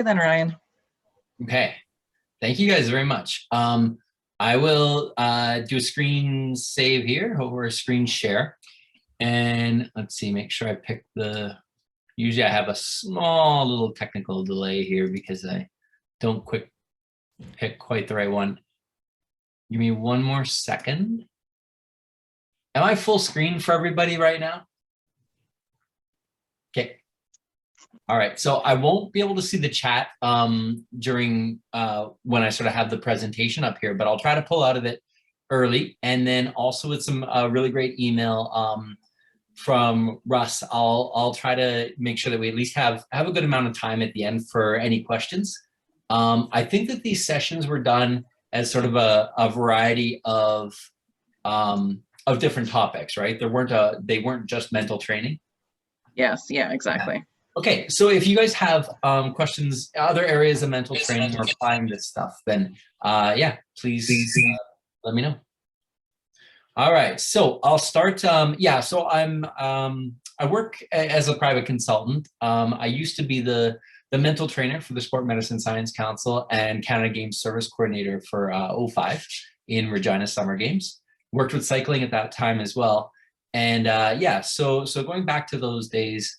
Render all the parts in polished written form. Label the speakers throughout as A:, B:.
A: Then Ryan.
B: Okay, thank you guys very much. I will do a screen save here over a screen share. And let's see, make sure I pick usually I have a small little technical delay here because I don't pick quite the right one. Give me one more second. Am I full screen for everybody right now? Okay. All right, so I won't be able to see the chat during when I sort of have the presentation up here, but I'll try to pull out of it early. And then also with some really great email from Russ, I'll try to make sure that we at least have a good amount of time at the end for any questions. I think that these sessions were done as sort of a variety of different topics, right? They weren't just mental training.
A: Yes, yeah, exactly.
B: Yeah. Okay, so if you guys have questions, other areas of mental training or applying this stuff, then yeah, please let me know. All right, so I'll start. Yeah, so I work as a private consultant. I used to be the mental trainer for the Sport Medicine Science Council and Canada Games Service Coordinator for 05 in Regina Summer Games. Worked with cycling at that time as well. And yeah, so going back to those days,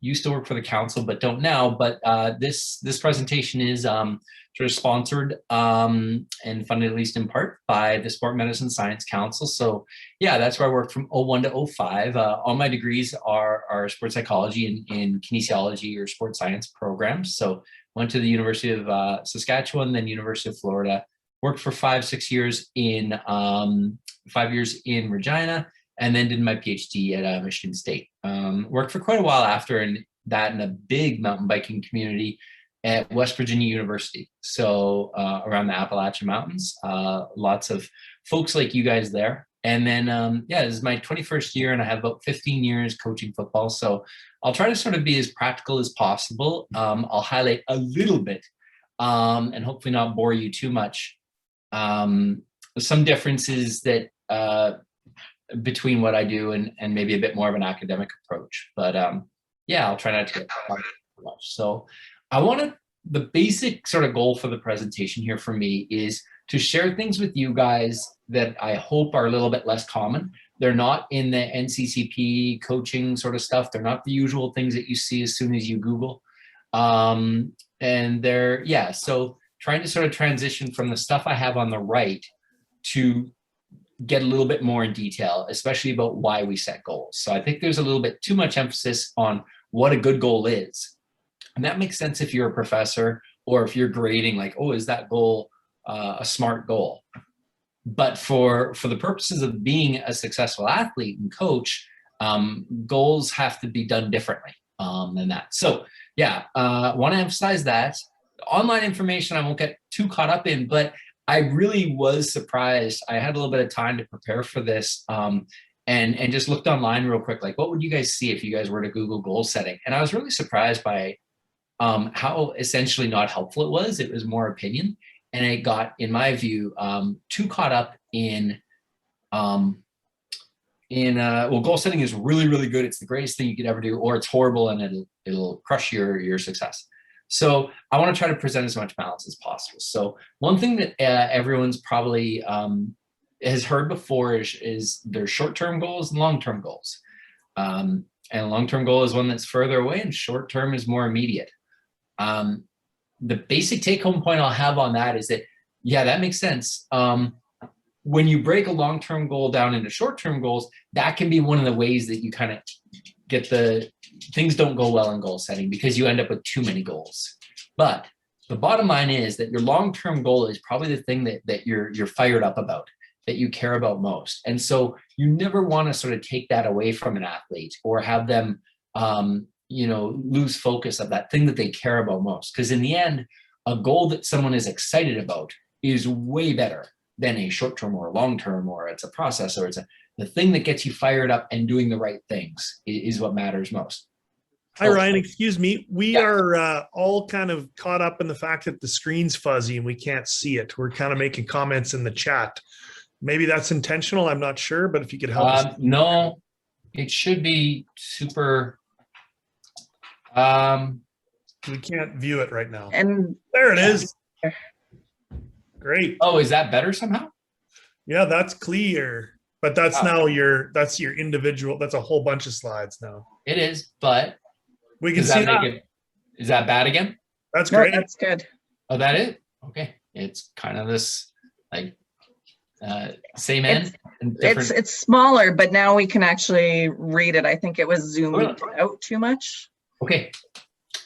B: used to work for the council, but don't now. But this presentation is sort of sponsored and funded, at least in part, by the Sport Medicine Science Council. So yeah, that's where I worked from 01 to 05. All my degrees are sports psychology in kinesiology or sports science programs. So went to the University of Saskatchewan, then University of Florida. Worked for 5-6 years in 5 years in Regina, and then did my PhD at Michigan State. Worked for quite a while after that in a big mountain biking community at West Virginia University. So around the Appalachian Mountains, lots of folks like you guys there. And then, yeah, this is my 21st year and I have about 15 years coaching football. So I'll try to sort of be as practical as possible. I'll highlight a little bit and hopefully not bore you too much. Some differences that between what I do and maybe a bit more of an academic approach. But yeah, I'll try not to get too much. So the basic sort of goal for the presentation here for me is to share things with you guys that I hope are a little bit less common. They're not in the NCCP coaching sort of stuff. They're not the usual things that you see as soon as you Google. And they're, yeah, so trying to sort of transition from the stuff I have on the right to get a little bit more in detail, especially about why we set goals. So I think there's a little bit too much emphasis on what a good goal is. And that makes sense if you're a professor or if you're grading like, oh, is that goal a smart goal? But for the purposes of being a successful athlete and coach, goals have to be done differently than that. So yeah, I want to emphasize that. Online information I won't get too caught up in, but I really was surprised. I had a little bit of time to prepare for this and just looked online real quick, like what would you guys see if you guys were to Google goal setting? And I was really surprised by how essentially not helpful it was. It was more opinion. And it got, in my view, too caught up in well, goal setting is really, really good. It's the greatest thing you could ever do, or it's horrible and it'll crush your success. So I want to try to present as much balance as possible. So one thing that everyone's probably has heard before is there's short-term goals and long-term goals. And a long-term goal is one that's further away and short-term is more immediate. The basic take-home point I'll have on that is that, yeah, that makes sense. When you break a long-term goal down into short-term goals, that can be one of the ways that you kind of get things don't go well in goal setting because you end up with too many goals. But the bottom line is that your long-term goal is probably the thing that you're fired up about, that you care about most. And so you never want to sort of take that away from an athlete or have them lose focus of that thing that they care about most. Because in the end, a goal that someone is excited about is way better than a short-term or long-term, or it's a process, or the thing that gets you fired up and doing the right things is what matters most.
C: Hi, Ryan, excuse me. We are all kind of caught up in the fact that the screen's fuzzy and we can't see it. We're kind of making comments in the chat. Maybe that's intentional. I'm not sure, but if you could help us.
B: No, it should be super. Give
C: We can't view it right now.
A: And
C: There it is. Great.
B: Oh, is that better somehow?
C: Yeah, that's clear. But that's
B: Oh.
C: now that's your individual. That's a whole bunch of slides now.
B: It is, but
C: We can
B: does
C: see
B: that
C: that.
B: make it, is that bad again?
C: That's
A: no,
C: great.
A: that's good.
B: Oh, that it? Okay. It's kind of this like same end and different.
A: It's smaller, but now we can actually read it. I think it was zoomed out too much.
B: Okay.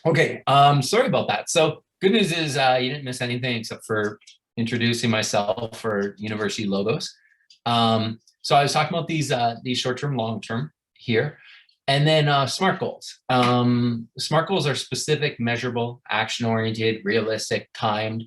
B: Okay. Sorry about that. So good news is you didn't miss anything except for introducing myself for University Logos. So I was talking about these short-term, long-term here. And then SMART goals. SMART goals are specific, measurable, action-oriented, realistic, timed,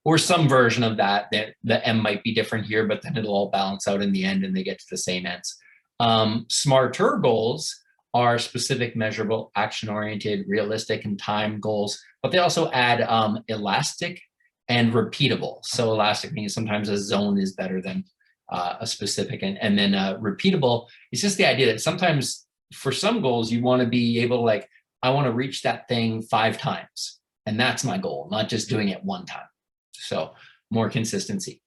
B: or some version of that. The M might be different here, but then it'll all balance out in the end and they get to the same ends. SMARTer goals are specific, measurable, action-oriented, realistic, and timed goals, but they also add elastic and repeatable. So elastic means sometimes a zone is better than a specific, and then repeatable. It's just the idea that sometimes for some goals, you want to be able to, like, I want to reach that thing 5 times, and that's my goal, not just doing it 1 time. So more consistency.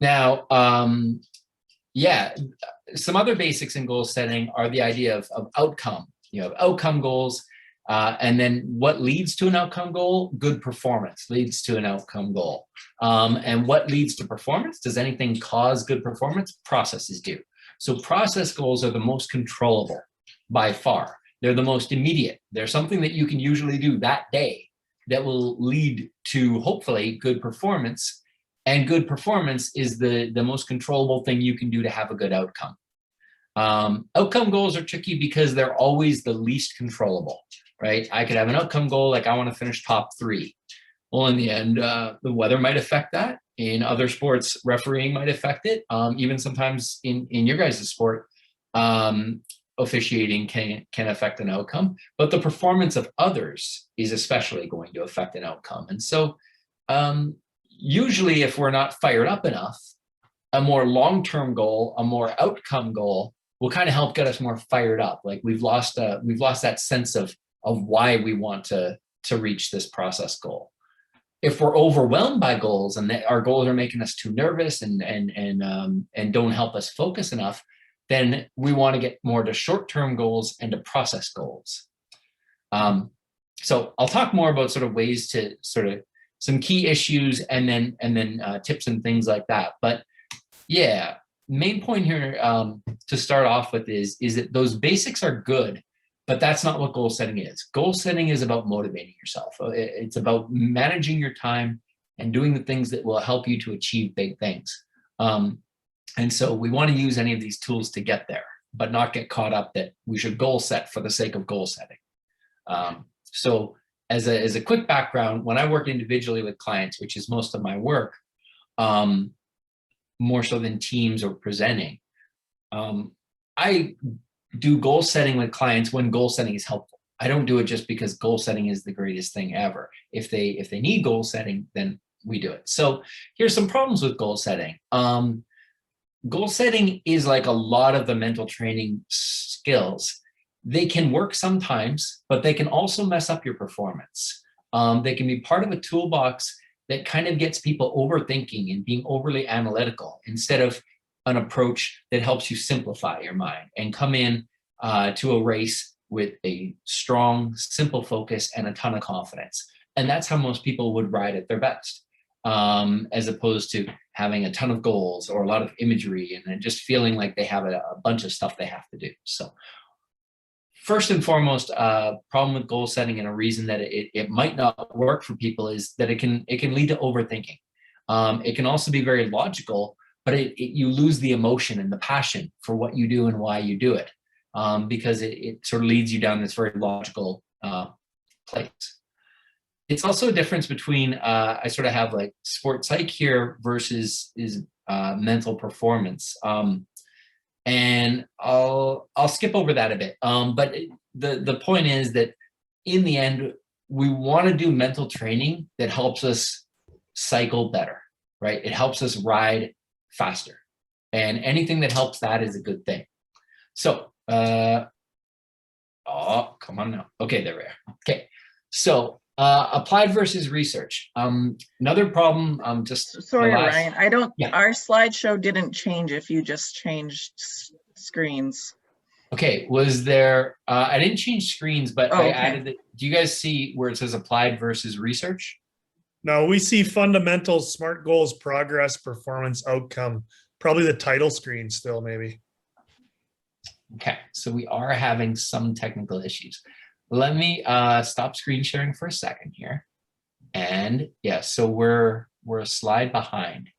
B: Now, yeah, some other basics in goal setting are the idea of outcome. You have outcome goals, and then what leads to an outcome goal? Good performance leads to an outcome goal. And what leads to performance? Does anything cause good performance? Processes do. So process goals are the most controllable by far. They're the most immediate. They're something that you can usually do that day that will lead to hopefully good performance. And good performance is the most controllable thing you can do to have a good outcome. Outcome goals are tricky because they're always the least controllable, right? I could have an outcome goal like I want to finish top 3. Well, in the end, the weather might affect that. In other sports, refereeing might affect it. Even sometimes in your guys' sport, officiating can affect an outcome, but the performance of others is especially going to affect an outcome. And so usually if we're not fired up enough, a more long-term goal, a more outcome goal will kind of help get us more fired up. Like we've lost that sense of why we want to reach this process goal. If we're overwhelmed by goals and our goals are making us too nervous and don't help us focus enough, then we want to get more to short-term goals and to process goals. So I'll talk more about sort of ways to sort of some key issues and then tips and things like that. But yeah, main point here to start off with is that those basics are good, but that's not what goal setting is. Goal setting is about motivating yourself. It's about managing your time and doing the things that will help you to achieve big things. And so we want to use any of these tools to get there, but not get caught up that we should goal set for the sake of goal setting. So as a quick background, when I work individually with clients, which is most of my work, more so than teams or presenting, I do goal setting with clients when goal setting is helpful. I don't do it just because goal setting is the greatest thing ever. If they need goal setting, then we do it. So here's some problems with goal setting. Goal setting is like a lot of the mental training skills. They can work sometimes, but they can also mess up your performance. They can be part of a toolbox that kind of gets people overthinking and being overly analytical instead of an approach that helps you simplify your mind and come in to a race with a strong, simple focus and a ton of confidence. And that's how most people would ride at their best, as opposed to having a ton of goals or a lot of imagery and then just feeling like they have a bunch of stuff they have to do. So first and foremost, problem with goal setting and a reason that it might not work for people is that it can lead to overthinking. It can also be very logical, but you lose the emotion and the passion for what you do and why you do it, because it sort of leads you down this very logical place. It's also a difference between, I sort of have like sport psych here versus mental performance. And I'll skip over that a bit. But the point is that in the end, we want to do mental training that helps us cycle better, right? It helps us ride faster. And anything that helps that is a good thing. So, oh, come on now. Okay, there we are. Okay, so Applied versus research. Another problem, just the
A: Sorry,
B: last-
A: Ryan, I don't,
B: Yeah.
A: our slideshow didn't change if you just changed screens.
B: Okay, was there, I didn't change screens, but
A: Oh,
B: I
A: okay.
B: added it. Do you guys see where it says applied versus research?
C: No, we see fundamentals, SMART goals, progress, performance, outcome. Probably the title screen still, maybe.
B: Okay, so we are having some technical issues. Let me stop screen sharing for a second here. And yeah, so we're a slide behind.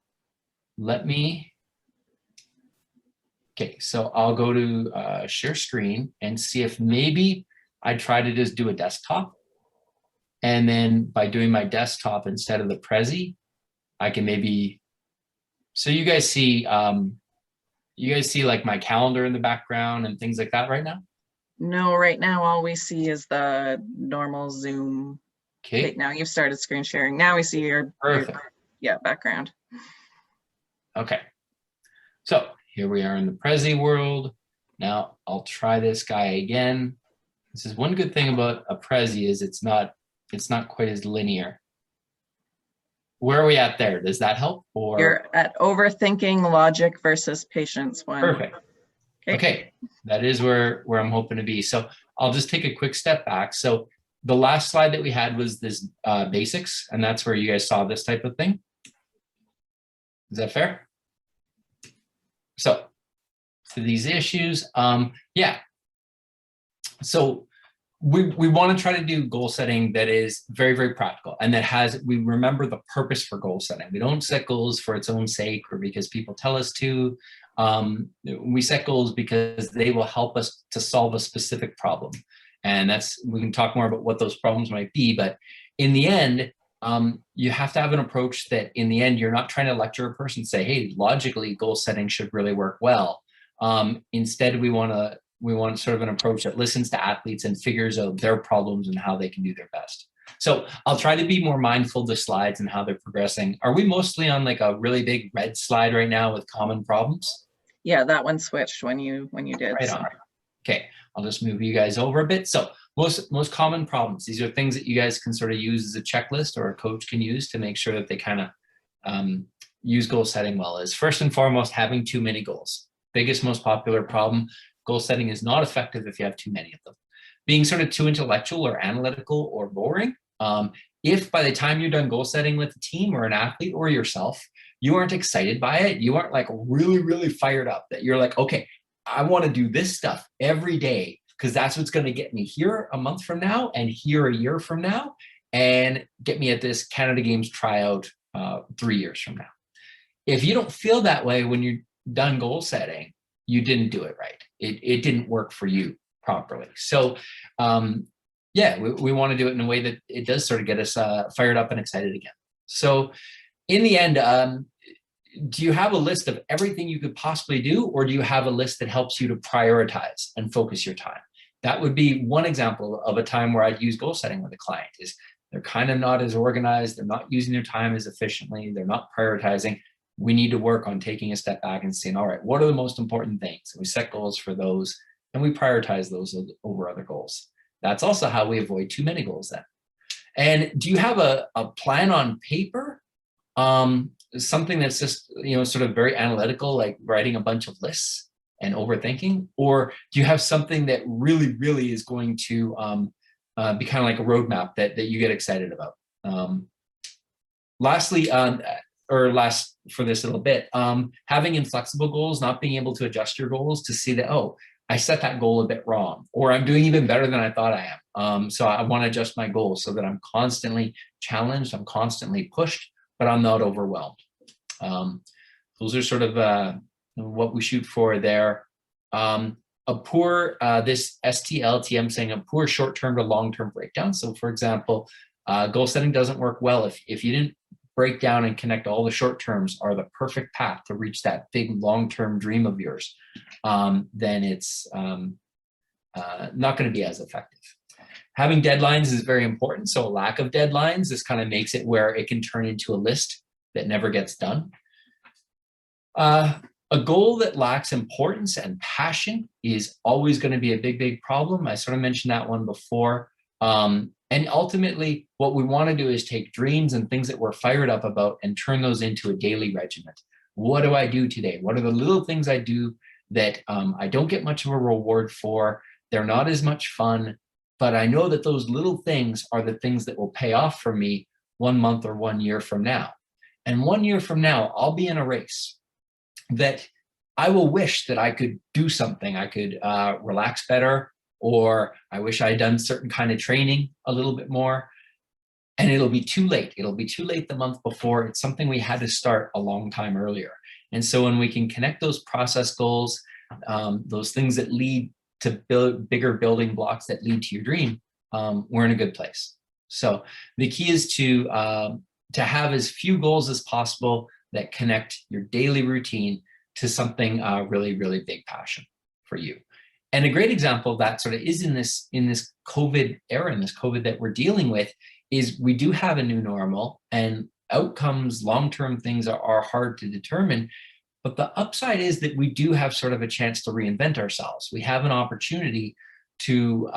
B: Let me, okay, so I'll go to share screen and see if maybe I try to just do a desktop. And then by doing my desktop instead of the Prezi, I can maybe, so you guys see like my calendar in the background and things like that right now?
A: No, right now, all we see is the normal Zoom. Okay,
B: Okay,
A: now you've started screen sharing. Now we see your
B: perfect.
A: yeah, background.
B: Okay, so here we are in the Prezi world. Now I'll try this guy again. This is one good thing about a Prezi is it's not quite as linear. Where are we at there? Does that help? Or
A: You're at overthinking logic versus patience one.
B: perfect. Okay, that is where I'm hoping to be. So I'll just take a quick step back. So the last slide that we had was this basics, and that's where you guys saw this type of thing. Is that fair? So to these issues, yeah. So we want to try to do goal setting that is very, very practical and that we remember the purpose for goal setting. We don't set goals for its own sake or because people tell us to. We set goals because they will help us to solve a specific problem. And we can talk more about what those problems might be, but in the end, you have to have an approach that in the end, you're not trying to lecture a person, say, hey, logically goal setting should really work well. Instead, we want sort of an approach that listens to athletes and figures out their problems and how they can do their best. So I'll try to be more mindful of the slides and how they're progressing. Are we mostly on like a really big red slide right now with common problems?
A: Yeah, that one switched when you did.
B: Right on. Okay, I'll just move you guys over a bit. So most common problems, these are things that you guys can sort of use as a checklist or a coach can use to make sure that they kind of use goal setting well. Is first and foremost, having too many goals. Biggest, most popular problem. Goal setting is not effective if you have too many of them. Being sort of too intellectual or analytical or boring. If by the time you're done goal setting with a team or an athlete or yourself, you aren't excited by it, you aren't like really, really fired up that you're like, okay, I want to do this stuff every day because that's what's going to get me here a month from now and here a year from now and get me at this Canada Games tryout 3 years from now. If you don't feel that way when you're done goal setting, you didn't do it right. It didn't work for you properly. So yeah, we want to do it in a way that it does sort of get us fired up and excited again. So in the end, do you have a list of everything you could possibly do, or do you have a list that helps you to prioritize and focus your time? That would be one example of a time where I'd use goal setting with a client is they're kind of not as organized. They're not using their time as efficiently. They're not prioritizing. We need to work on taking a step back and saying, all right, what are the most important things? And we set goals for those and we prioritize those over other goals. That's also how we avoid too many goals then. And do you have a plan on paper? Something that's just, sort of very analytical, like writing a bunch of lists and overthinking? Or do you have something that really, really is going to be kind of like a roadmap that you get excited about? Lastly, last for this little bit, having inflexible goals, not being able to adjust your goals to see that, oh, I set that goal a bit wrong, or I'm doing even better than I thought I am. So I want to adjust my goals so that I'm constantly challenged, I'm constantly pushed, but I'm not overwhelmed. Those are sort of what we shoot for there. A poor, this STLTM saying a poor short-term to long-term breakdown. So for example, goal setting doesn't work well if you didn't break down and connect all the short terms are the perfect path to reach that big long-term dream of yours, then it's not going to be as effective. Having deadlines is very important. So a lack of deadlines, this kind of makes it where it can turn into a list that never gets done. A goal that lacks importance and passion is always going to be a big, big problem. I sort of mentioned that one before. And ultimately, what we want to do is take dreams and things that we're fired up about and turn those into a daily regiment. What do I do today? What are the little things I do that I don't get much of a reward for? They're not as much fun, but I know that those little things are the things that will pay off for me 1 month or 1 year from now. And 1 year from now, I'll be in a race that I will wish that I could do something. I could relax better, or I wish I had done certain kind of training a little bit more. And it'll be too late. It'll be too late the month before. It's something we had to start a long time earlier. And so when we can connect those process goals, those things that lead to bigger building blocks that lead to your dream, we're in a good place. So the key is to have as few goals as possible that connect your daily routine to something really, really big passion for you. And a great example of that sort of is in this COVID era, in this COVID that we're dealing with, is we do have a new normal, and outcomes, long-term things are hard to determine. But the upside is that we do have sort of a chance to reinvent ourselves. We have an opportunity to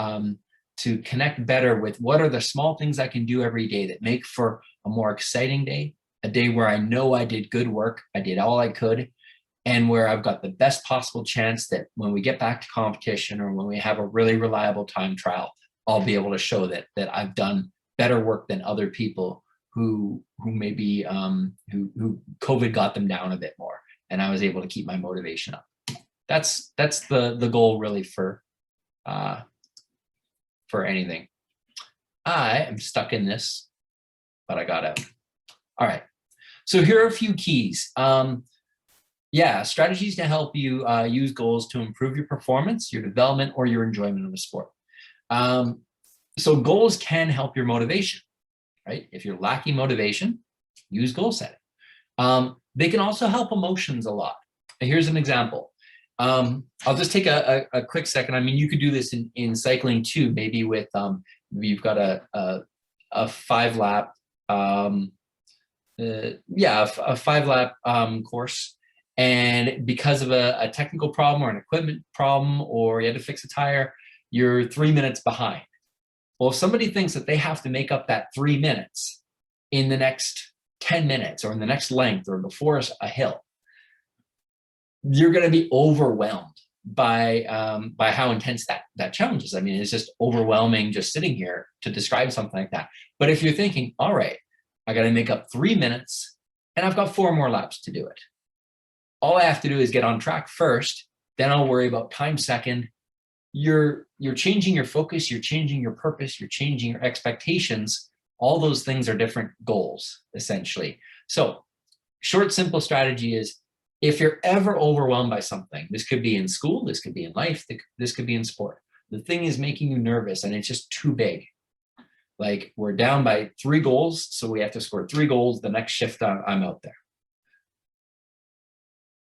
B: connect better with what are the small things I can do every day that make for a more exciting day, a day where I know I did good work, I did all I could, and where I've got the best possible chance that when we get back to competition or when we have a really reliable time trial, I'll be able to show that I've done better work than other people who maybe who COVID got them down a bit more, and I was able to keep my motivation up. That's the goal really for anything. I am stuck in this, but I got out. All right. So here are a few keys. Strategies to help you use goals to improve your performance, your development, or your enjoyment of the sport. So goals can help your motivation, right? If you're lacking motivation, use goal setting. They can also help emotions a lot. Here's an example. I'll just take a quick second. I mean, you could do this in cycling too, maybe with, you've got a 5-lap, a 5-lap course. And because of a technical problem or an equipment problem, or you had to fix a tire, you're 3 minutes behind. Well, if somebody thinks that they have to make up that 3 minutes in the next 10 minutes or in the next length or before a hill, you're going to be overwhelmed by how intense that challenge is. I mean, it's just overwhelming just sitting here to describe something like that. But if you're thinking, all right, I got to make up 3 minutes and I've got 4 more laps to do it. All I have to do is get on track first, then I'll worry about time second. You're changing your focus, you're changing your purpose, you're changing your expectations. All those things are different goals, essentially. So short, simple strategy is, if you're ever overwhelmed by something, this could be in school, this could be in life, this could be in sport. The thing is making you nervous and it's just too big. Like, we're down by 3 goals, so we have to score 3 goals. The next shift, I'm out there.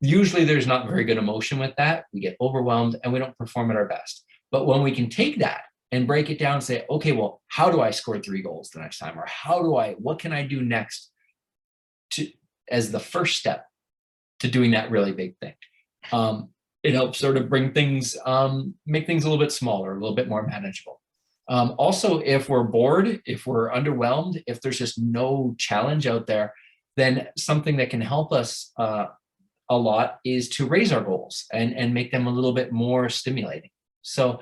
B: Usually there's not very good emotion with that. We get overwhelmed and we don't perform at our best. But when we can take that and break it down and say, okay, well, how do I score 3 goals the next time? Or what can I do next as the first step to doing that really big thing? It helps sort of bring things, make things a little bit smaller, a little bit more manageable. Also, if we're bored, if we're underwhelmed, if there's just no challenge out there, then something that can help us a lot is to raise our goals and make them a little bit more stimulating. So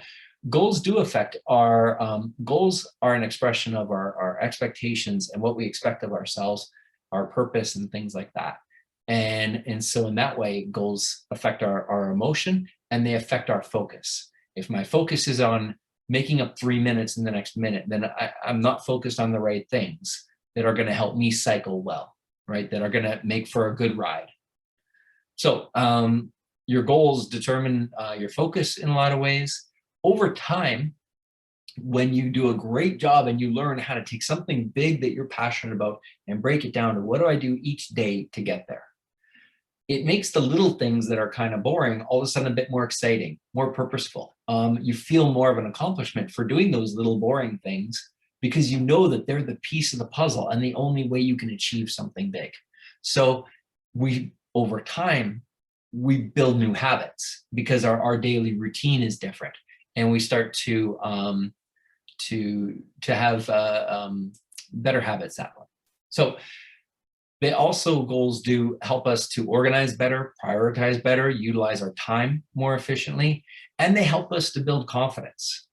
B: goals do affect goals are an expression of our expectations and what we expect of ourselves, our purpose and things like that. And so in that way, goals affect our emotion and they affect our focus. If my focus is on making up 3 minutes in the next minute, then I'm not focused on the right things that are going to help me cycle well, right? That are going to make for a good ride. So your goals determine your focus in a lot of ways. Over time, when you do a great job and you learn how to take something big that you're passionate about and break it down to what do I do each day to get there, it makes the little things that are kind of boring all of a sudden a bit more exciting, more purposeful. You feel more of an accomplishment for doing those little boring things because you know that they're the piece of the puzzle and the only way you can achieve something big. So over time, we build new habits because our daily routine is different. And we start to have better habits that way. So they also, goals do help us to organize better, prioritize better, utilize our time more efficiently, and they help us to build confidence.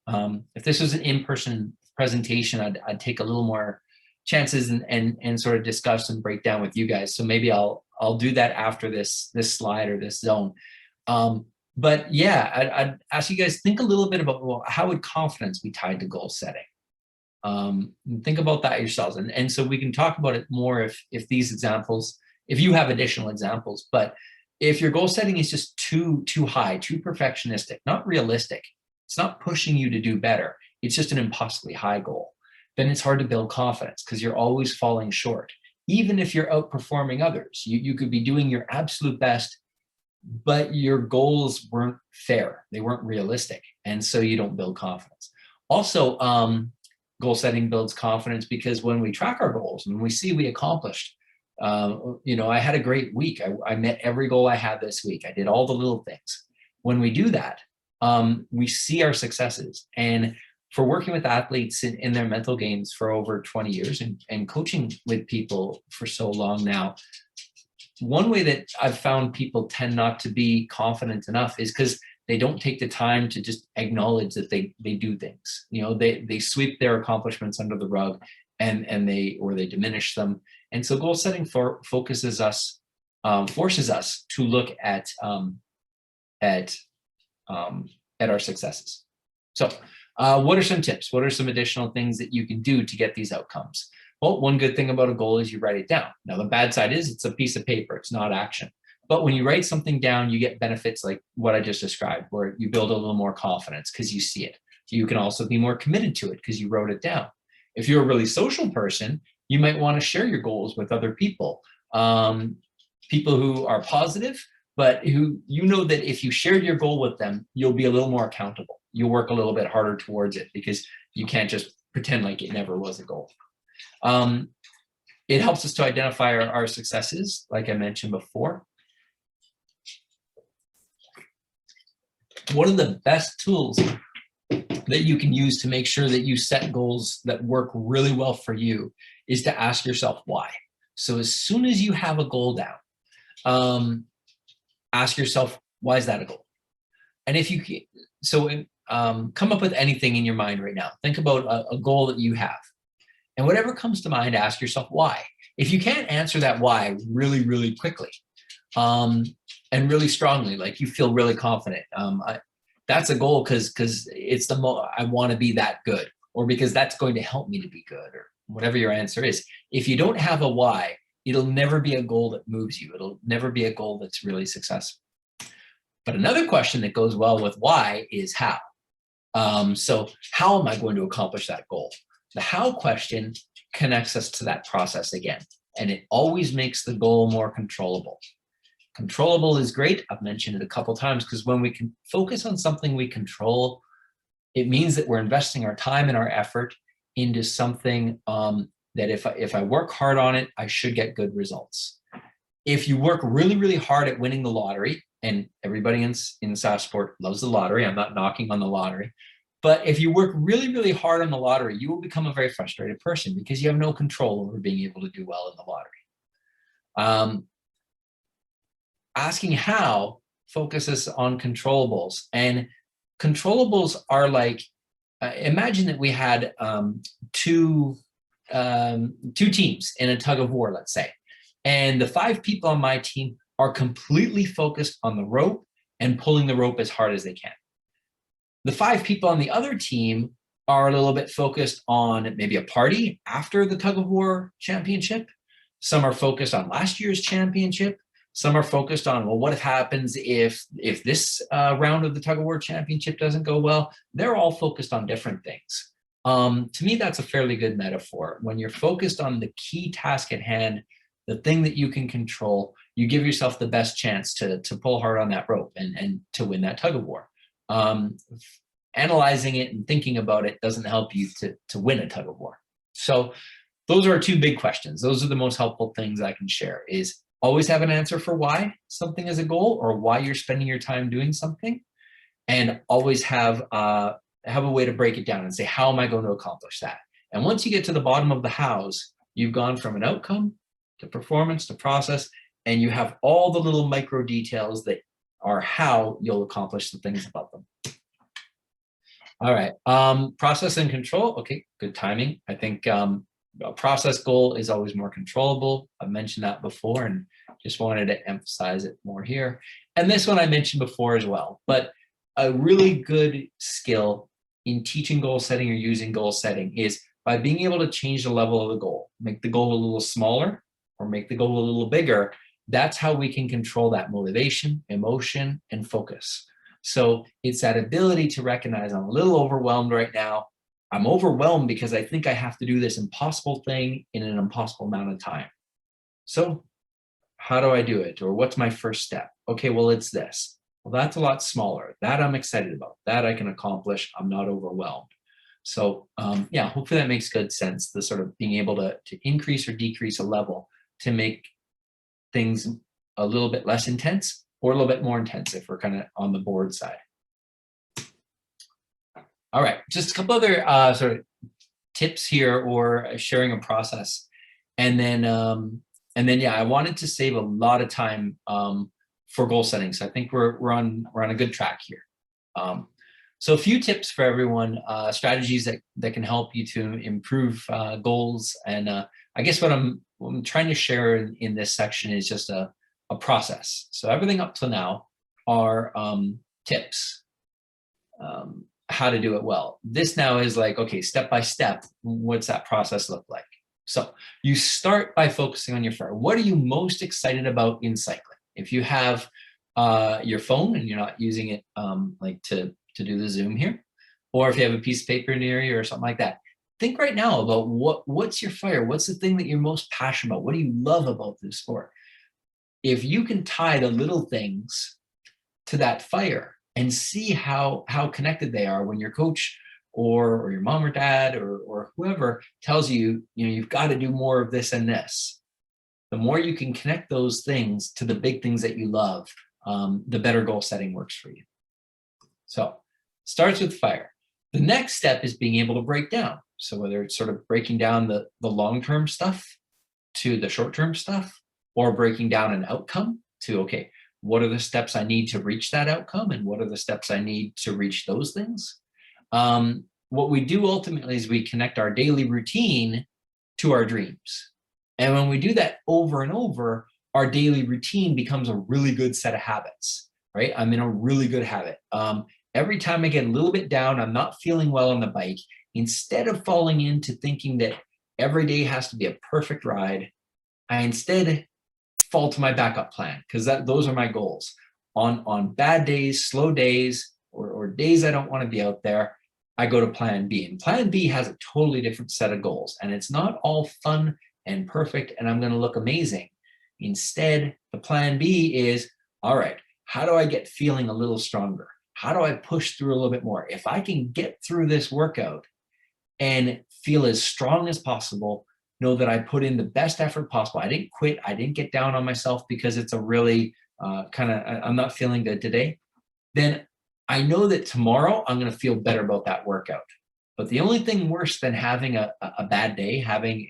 B: If this was an in-person presentation, I'd take a little more chances and sort of discuss and break down with you guys. So maybe I'll do that after this slide or this zone. But yeah, I'd ask you guys, think a little bit about, well, how would confidence be tied to goal setting? Think about that yourselves. And so we can talk about it more if these examples, if you have additional examples, but if your goal setting is just too high, too perfectionistic, not realistic, it's not pushing you to do better, it's just an impossibly high goal, then it's hard to build confidence because you're always falling short. Even if you're outperforming others, you could be doing your absolute best, but your goals weren't fair. They weren't realistic. And so you don't build confidence. Also, goal setting builds confidence because when we track our goals and we see we accomplished, I had a great week. I met every goal I had this week. I did all the little things. When we do that, we see our successes. And for working with athletes in their mental games for over 20 years and coaching with people for so long now, one way that I've found people tend not to be confident enough is because they don't take the time to just acknowledge that they do things. They sweep their accomplishments under the rug and they diminish them. And so goal setting forces us to look at our successes. So what are some tips? What are some additional things that you can do to get these outcomes? Well, one good thing about a goal is you write it down. Now, the bad side is it's a piece of paper. It's not action. But when you write something down, you get benefits like what I just described, where you build a little more confidence because you see it. You can also be more committed to it because you wrote it down. If you're a really social person, you might want to share your goals with other people, people who are positive, but who that if you shared your goal with them, you'll be a little more accountable. You'll work a little bit harder towards it because you can't just pretend like it never was a goal. It helps us to identify our successes, like I mentioned before. One of the best tools that you can use to make sure that you set goals that work really well for you is to ask yourself why. So as soon as you have a goal down, ask yourself, why is that a goal? And if you can, come up with anything in your mind right now. Think about a goal that you have. And whatever comes to mind, ask yourself why. If you can't answer that why really, really quickly, and really strongly, like you feel really confident, that's a goal because it's I want to be that good, or because that's going to help me to be good, or whatever your answer is. If you don't have a why, it'll never be a goal that moves you. It'll never be a goal that's really successful. But another question that goes well with why is how. So how am I going to accomplish that goal? The how question connects us to that process again, and it always makes the goal more controllable. Controllable is great. I've mentioned it a couple times because when we can focus on something we control, it means that we're investing our time and our effort into something that if I work hard on it, I should get good results. If you work really, really hard at winning the lottery, and everybody in SaaS sport loves the lottery, I'm not knocking on the lottery, but if you work really, really hard on the lottery, you will become a very frustrated person because you have no control over being able to do well in the lottery. Asking how focuses on controllables, and controllables are like, imagine that we had two teams in a tug of war, let's say, and the 5 people on my team are completely focused on the rope and pulling the rope as hard as they can. The 5 people on the other team are a little bit focused on maybe a party after the tug of war championship. Some are focused on last year's championship. Some are focused on, well, what happens if this round of the tug of war championship doesn't go well? They're all focused on different things. To me, that's a fairly good metaphor. When you're focused on the key task at hand, the thing that you can control, you give yourself the best chance to pull hard on that rope and to win that tug of war. Analyzing it and thinking about it doesn't help you to win a tug of war. So those are 2 big questions. Those are the most helpful things I can share, is always have an answer for why something is a goal or why you're spending your time doing something, and always have have a way to break it down and say, how am I going to accomplish that? And once you get to the bottom of the hows, you've gone from an outcome to performance to process, and you have all the little micro details that are how you'll accomplish the things above them. All right, process and control. Okay, good timing. I think a process goal is always more controllable. I've mentioned that before and just wanted to emphasize it more here. And this one I mentioned before as well, but a really good skill in teaching goal setting or using goal setting is by being able to change the level of the goal, make the goal a little smaller or make the goal a little bigger. That's how we can control that motivation, emotion, and focus. So it's that ability to recognize I'm a little overwhelmed right now. I'm overwhelmed because I think I have to do this impossible thing in an impossible amount of time. So how do I do it? Or what's my first step? Okay, well, it's this. Well, that's a lot smaller. That I'm excited about. That I can accomplish. I'm not overwhelmed. So yeah, hopefully that makes good sense. The sort of being able to increase or decrease a level to make things a little bit less intense or a little bit more intense if we're kind of on the board side. All right, just a couple other sort of tips here or sharing a process. And then yeah, I wanted to save a lot of time for goal setting. So I think we're on a good track here. So a few tips for everyone, strategies that can help you to improve goals. And I guess what I'm trying to share in this section is just a process. So everything up to now are tips, how to do it well. This now is like, okay, step by step, what's that process look like? So you start by focusing on your fire. What are you most excited about in cycling? If you have your phone and you're not using it like to do the Zoom here, or if you have a piece of paper near you or something like that, think right now about what's your fire? What's the thing that you're most passionate about? What do you love about this sport? If you can tie the little things to that fire and see how connected they are when your coach or your mom or dad or whoever tells you, you've got to do more of this and this, the more you can connect those things to the big things that you love, the better goal setting works for you. So starts with fire. The next step is being able to break down. So whether it's sort of breaking down the long-term stuff to the short-term stuff, or breaking down an outcome to, okay, what are the steps I need to reach that outcome? And what are the steps I need to reach those things? What we do ultimately is we connect our daily routine to our dreams. And when we do that over and over, our daily routine becomes a really good set of habits, right? I'm in a really good habit. Every time I get a little bit down, I'm not feeling well on the bike, instead of falling into thinking that every day has to be a perfect ride, I instead fall to my backup plan, because those are my goals. On bad days, slow days, or days I don't want to be out there, I go to plan B. And plan B has a totally different set of goals. And it's not all fun and perfect and I'm going to look amazing. Instead, the plan B is, all right, how do I get feeling a little stronger? How do I push through a little bit more? If I can get through this workout and feel as strong as possible, know that I put in the best effort possible. I didn't quit. I didn't get down on myself because it's a really I'm not feeling good today. Then I know that tomorrow I'm going to feel better about that workout. But the only thing worse than having a bad day, having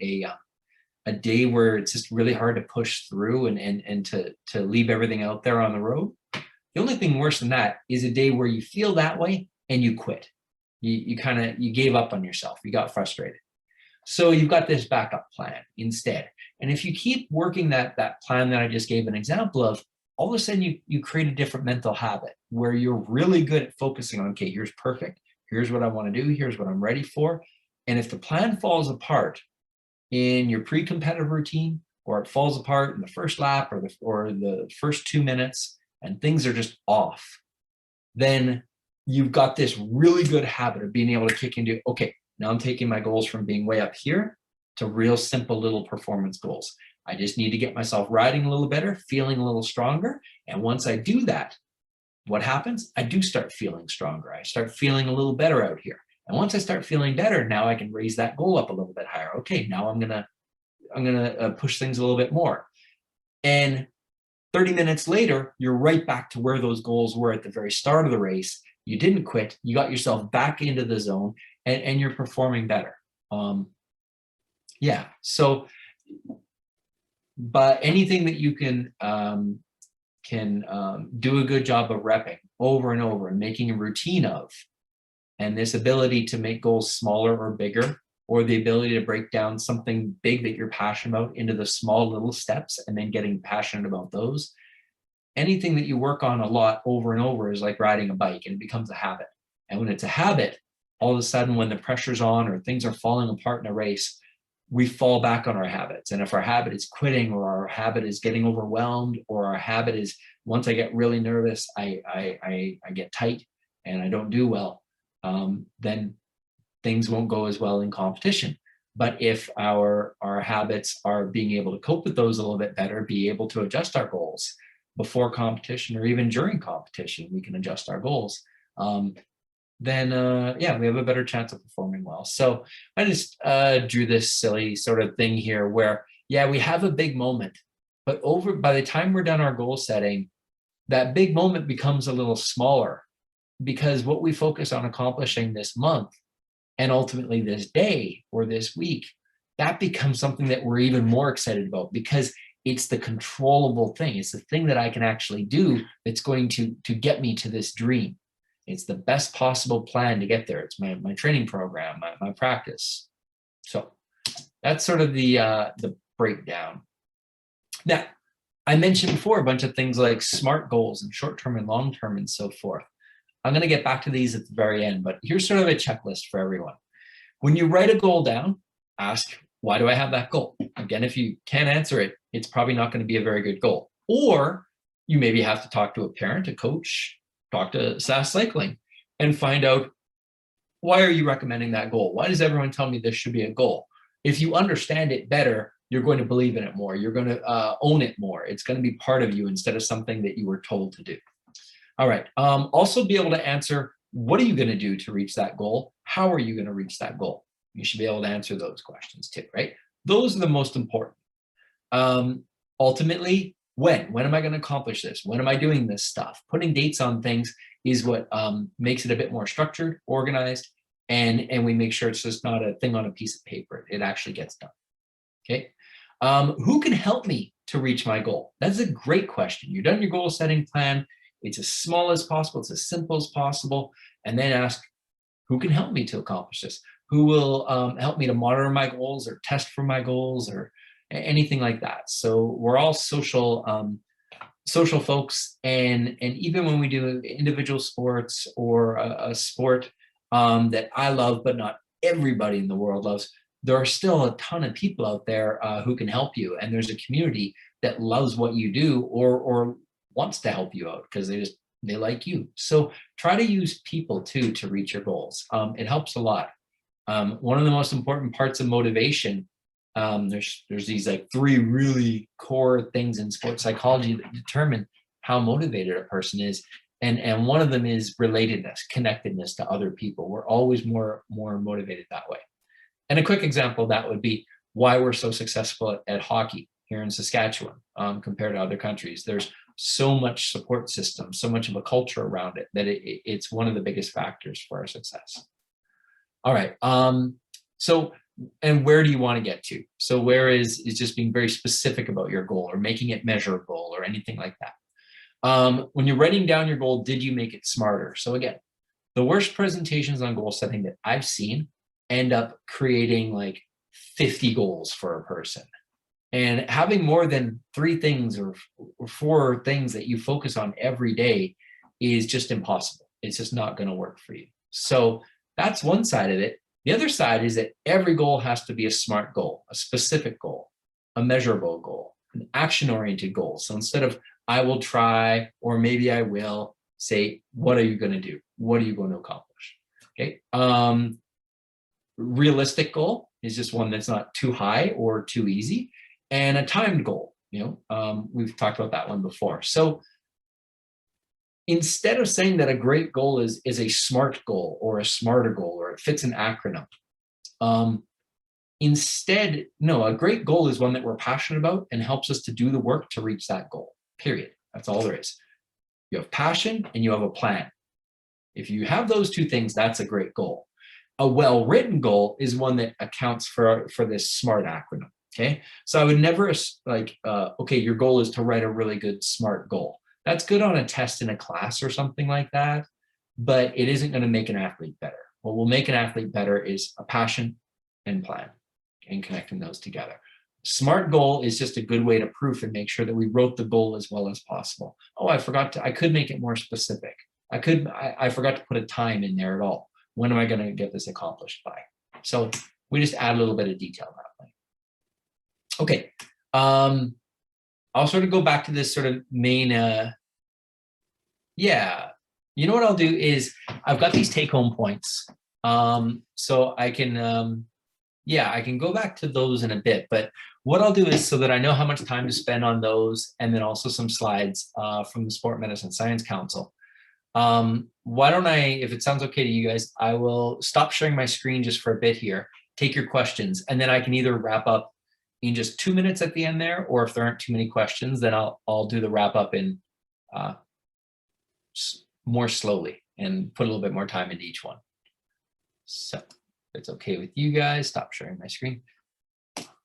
B: a day where it's just really hard to push through and to leave everything out there on the road, the only thing worse than that is a day where you feel that way and you quit. You gave up on yourself. You got frustrated. So you've got this backup plan instead. And if you keep working that plan that I just gave an example of, all of a sudden you create a different mental habit where you're really good at focusing on, okay, here's perfect. Here's what I want to do. Here's what I'm ready for. And if the plan falls apart in your pre-competitive routine, or it falls apart in the first lap or the first 2 minutes and things are just off, then you've got this really good habit of being able to kick into, okay, now I'm taking my goals from being way up here to real simple little performance goals. I just need to get myself riding a little better, feeling a little stronger. And once I do that, what happens? I do start feeling stronger. I start feeling a little better out here. And once I start feeling better, now I can raise that goal up a little bit higher. Okay, now I'm gonna push things a little bit more. And 30 minutes later, you're right back to where those goals were at the very start of the race. You didn't quit. You got yourself back into the zone, and you're performing better. Yeah. So, but anything that you can do a good job of repping over and over and making a routine of, and this ability to make goals smaller or bigger, or the ability to break down something big that you're passionate about into the small little steps and then getting passionate about those. Anything that you work on a lot over and over is like riding a bike, and it becomes a habit. And when it's a habit, all of a sudden when the pressure's on or things are falling apart in a race, we fall back on our habits. And if our habit is quitting, or our habit is getting overwhelmed, or our habit is, once I get really nervous, I get tight and I don't do well, then things won't go as well in competition. But if our habits are being able to cope with those a little bit better, be able to adjust our goals before competition or even during competition, we can adjust our goals. Then yeah, we have a better chance of performing well. So I just drew this silly sort of thing here where, yeah, we have a big moment, but by the time we're done our goal setting, that big moment becomes a little smaller, because what we focus on accomplishing this month and ultimately this day or this week, that becomes something that we're even more excited about, because it's the controllable thing. It's the thing that I can actually do that's going to get me to this dream. It's the best possible plan to get there. It's my training program, my practice. So that's sort of the breakdown. Now, I mentioned before a bunch of things like SMART goals and short-term and long-term and so forth. I'm going to get back to these at the very end, but here's sort of a checklist for everyone. When you write a goal down, ask, why do I have that goal? Again, if you can't answer it, it's probably not going to be a very good goal. Or you maybe have to talk to a parent, a coach, talk to SAS Cycling and find out, why are you recommending that goal? Why does everyone tell me this should be a goal? If you understand it better, you're going to believe in it more. You're going to own it more. It's going to be part of you instead of something that you were told to do. All right. Also be able to answer, what are you going to do to reach that goal? How are you going to reach that goal? You should be able to answer those questions too, right? Those are the most important. Ultimately, when am I going to accomplish this? When am I doing this stuff? Putting dates on things is what makes it a bit more structured, organized, and we make sure it's just not a thing on a piece of paper. It actually gets done. Okay. Who can help me to reach my goal? That's a great question. You've done your goal setting plan. It's as small as possible. It's as simple as possible. And then ask, who can help me to accomplish this? Who will help me to monitor my goals or test for my goals or anything like that? So we're all social folks. And even when we do individual sports or a sport that I love, but not everybody in the world loves, there are still a ton of people out there who can help you. And there's a community that loves what you do or wants to help you out because they like you. So try to use people too to reach your goals. It helps a lot. One of the most important parts of motivation, there's these like 3 really core things in sports psychology that determine how motivated a person is. And one of them is relatedness, connectedness to other people. We're always more motivated that way. And a quick example of that would be why we're so successful at hockey here in Saskatchewan compared to other countries. There's so much support system, so much of a culture around it that it's one of the biggest factors for our success. All right. So, and where do you want to get to? So where is just being very specific about your goal or making it measurable or anything like that. When you're writing down your goal, did you make it smarter? So again, the worst presentations on goal setting that I've seen end up creating like 50 goals for a person. And having more than 3 things or 4 things that you focus on every day is just impossible. It's just not going to work for you. So that's one side of it. The other side is that every goal has to be a SMART goal, a specific goal, a measurable goal, an action-oriented goal. So instead of I will try or maybe I will, say, what are you going to do? What are you going to accomplish? Okay. Realistic goal is just one that's not too high or too easy. And a timed goal, we've talked about that one before. So instead of saying that a great goal is a SMART goal or a smarter goal or it fits an acronym, instead, no, a great goal is one that we're passionate about and helps us to do the work to reach that goal, period. That's all there is. You have passion and you have a plan. If you have those two things, that's a great goal. A well-written goal is one that accounts for this SMART acronym. Okay, so I would never like, okay, your goal is to write a really good SMART goal. That's good on a test in a class or something like that, but it isn't going to make an athlete better. What will make an athlete better is a passion and plan, and connecting those together. SMART goal is just a good way to proof and make sure that we wrote the goal as well as possible. Oh, I could make it more specific. I forgot to put a time in there at all. When am I going to get this accomplished by? So we just add a little bit of detail that way. Okay, I'll sort of go back to this sort of main, yeah, you know what I'll do is I've got these take-home points. So I can, yeah, I can go back to those in a bit, but what I'll do is so that I know how much time to spend on those, and then also some slides from the Sport Medicine Science Council. Why don't I, if it sounds okay to you guys, I will stop sharing my screen just for a bit here, take your questions, and then I can either wrap up in just 2 minutes at the end there, or if there aren't too many questions, then I'll do the wrap up in more slowly and put a little bit more time into each one. So if it's okay with you guys, stop sharing my screen.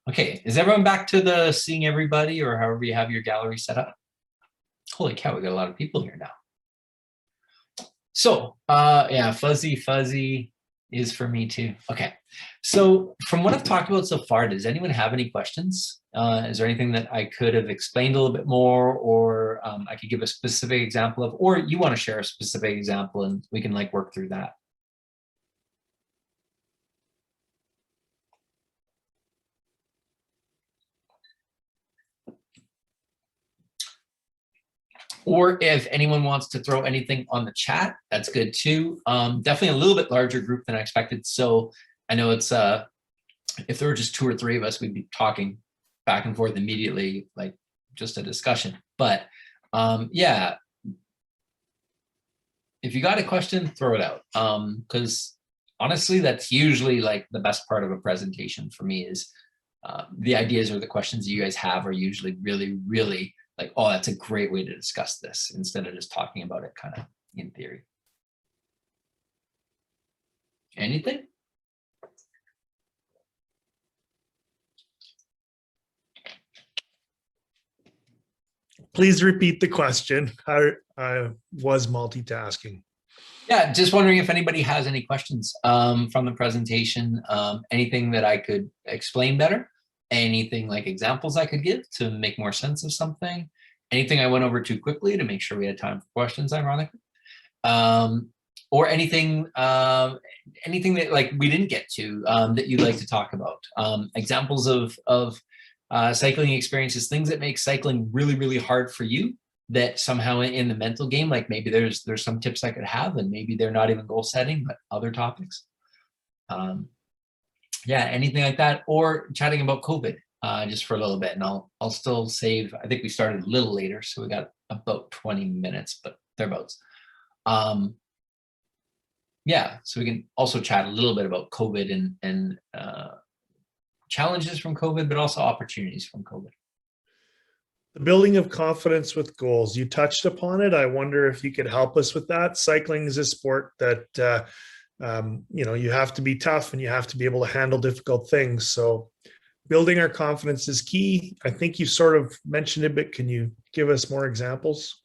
B: Okay, is everyone back to the seeing everybody, or however you have your gallery set up? Holy cow, we got a lot of people here now. So yeah, fuzzy is for me too. Okay, so from what I've talked about so far, does anyone have any questions? Is there anything that I could have explained a little bit more, or I could give a specific example of, or you want to share a specific example and we can like work through that? Or if anyone wants to throw anything on the chat, that's good too. Definitely a little bit larger group than I expected. So I know it's, if there were just 2 or 3 of us, we'd be talking back and forth immediately, like just a discussion. But yeah, if you got a question, throw it out. Because honestly, that's usually like the best part of a presentation for me is the ideas or the questions you guys have are usually really like, oh, that's a great way to discuss this instead of just talking about it kind of in theory. Anything?
C: Please repeat the question. I was multitasking.
B: Yeah, just wondering if anybody has any questions from the presentation, anything that I could explain better, anything like examples I could give to make more sense of something, anything I went over too quickly to make sure we had time for questions, ironically, or anything anything that like we didn't get to that you'd like to talk about. Examples of cycling experiences, things that make cycling really hard for you, that somehow in the mental game, like maybe there's some tips I could have, and maybe they're not even goal setting, but other topics. Yeah, anything like that, or chatting about COVID just for a little bit, and I'll still save. I think we started a little later, so we got about 20 minutes, but thereabouts. Yeah, so we can also chat a little bit about COVID and challenges from COVID, but also opportunities from COVID.
C: The building of confidence with goals. You touched upon it. I wonder if you could help us with that. Cycling is a sport that you know, you have to be tough and you have to be able to handle difficult things. So building our confidence is key. I think you sort of mentioned it, but can you give us more examples?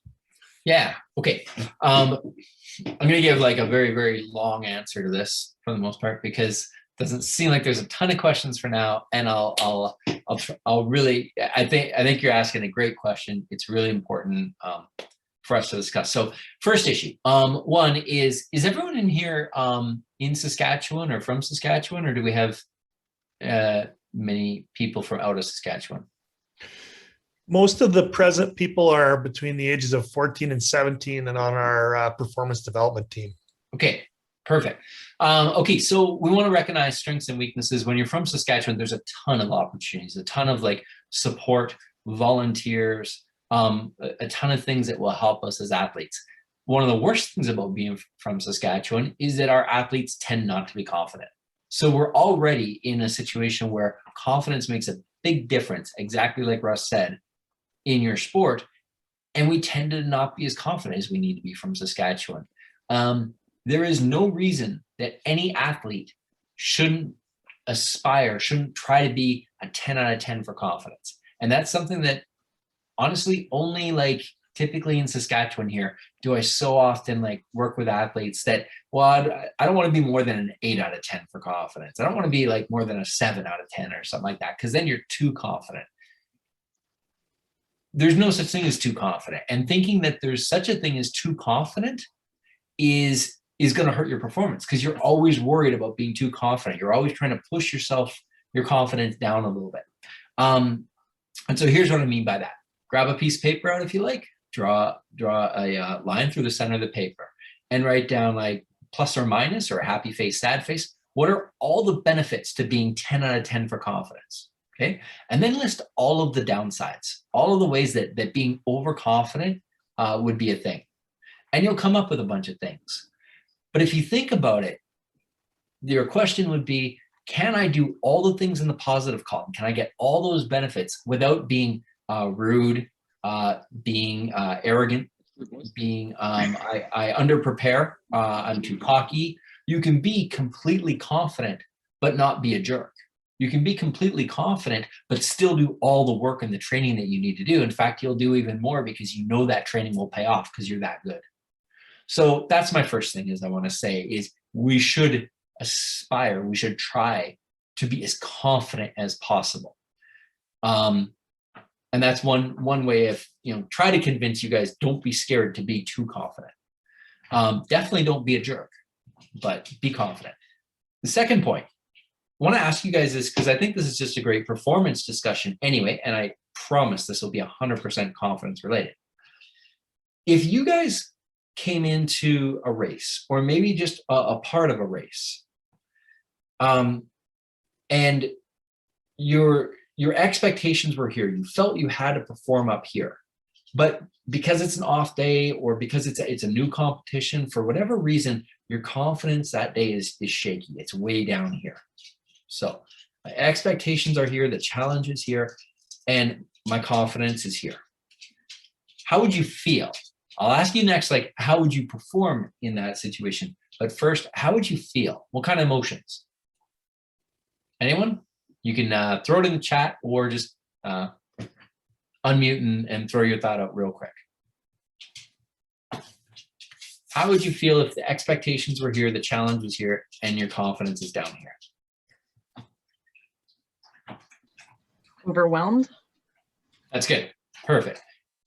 B: Yeah, okay. I'm going to give like a very long answer to this for the most part, because it doesn't seem like there's a ton of questions for now. And I'll really, I think you're asking a great question. It's really important for us to discuss. So first issue, one is everyone in here in Saskatchewan or from Saskatchewan, or do we have many people from out of Saskatchewan?
C: Most of the present people are between the ages of 14 and 17 and on our performance development team.
B: Okay, perfect. Okay, so we want to recognize strengths and weaknesses. When you're from Saskatchewan, there's a ton of opportunities, a ton of like support, volunteers, a ton of things that will help us as athletes. One of the worst things about being from Saskatchewan is that our athletes tend not to be confident. So we're already in a situation where confidence makes a big difference, exactly like Russ said, in your sport, and we tend to not be as confident as we need to be from Saskatchewan. there is no reason that any athlete shouldn't try to be a 10 out of 10 for confidence. And that's something that honestly only like typically in Saskatchewan here do I so often like work with athletes that, well, I don't want to be more than an 8 out of 10 for confidence. I don't want to be like more than a 7 out of 10 or something like that, because then you're too confident. There's no such thing as too confident. And thinking that there's such a thing as too confident is going to hurt your performance, because you're always worried about being too confident. You're always trying to push your confidence down a little bit. And so here's what I mean by that. Grab a piece of paper out if you like, draw a line through the center of the paper and write down like plus or minus, or a happy face, sad face. What are all the benefits to being 10 out of 10 for confidence? Okay. And then list all of the downsides, all of the ways that being overconfident would be a thing. And you'll come up with a bunch of things. But if you think about it, your question would be, can I do all the things in the positive column? Can I get all those benefits without being rude, being arrogant, being I underprepare, I'm too cocky? You can be completely confident, but not be a jerk. You can be completely confident, but still do all the work and the training that you need to do. In fact, you'll do even more because you know that training will pay off because you're that good. So that's my first thing is I want to say is we should aspire, we should try to be as confident as possible. And that's one way of, try to convince you guys, don't be scared to be too confident. Definitely don't be a jerk, but be confident. The second point, I want to ask you guys this because I think this is just a great performance discussion anyway, and I promise this will be 100% confidence related. If you guys came into a race, or maybe just a part of a race, and your expectations were here, you felt you had to perform up here, but because it's an off day, or because it's a new competition, for whatever reason, your confidence that day is shaky. It's way down here. So my expectations are here, the challenge is here, and my confidence is here. How would you feel? I'll ask you next, like, how would you perform in that situation? But first, how would you feel? What kind of emotions? Anyone? You can throw it in the chat, or just unmute and throw your thought out real quick. How would you feel if the expectations were here, the challenge was here, and your confidence is down here?
A: Overwhelmed.
B: That's good. Perfect.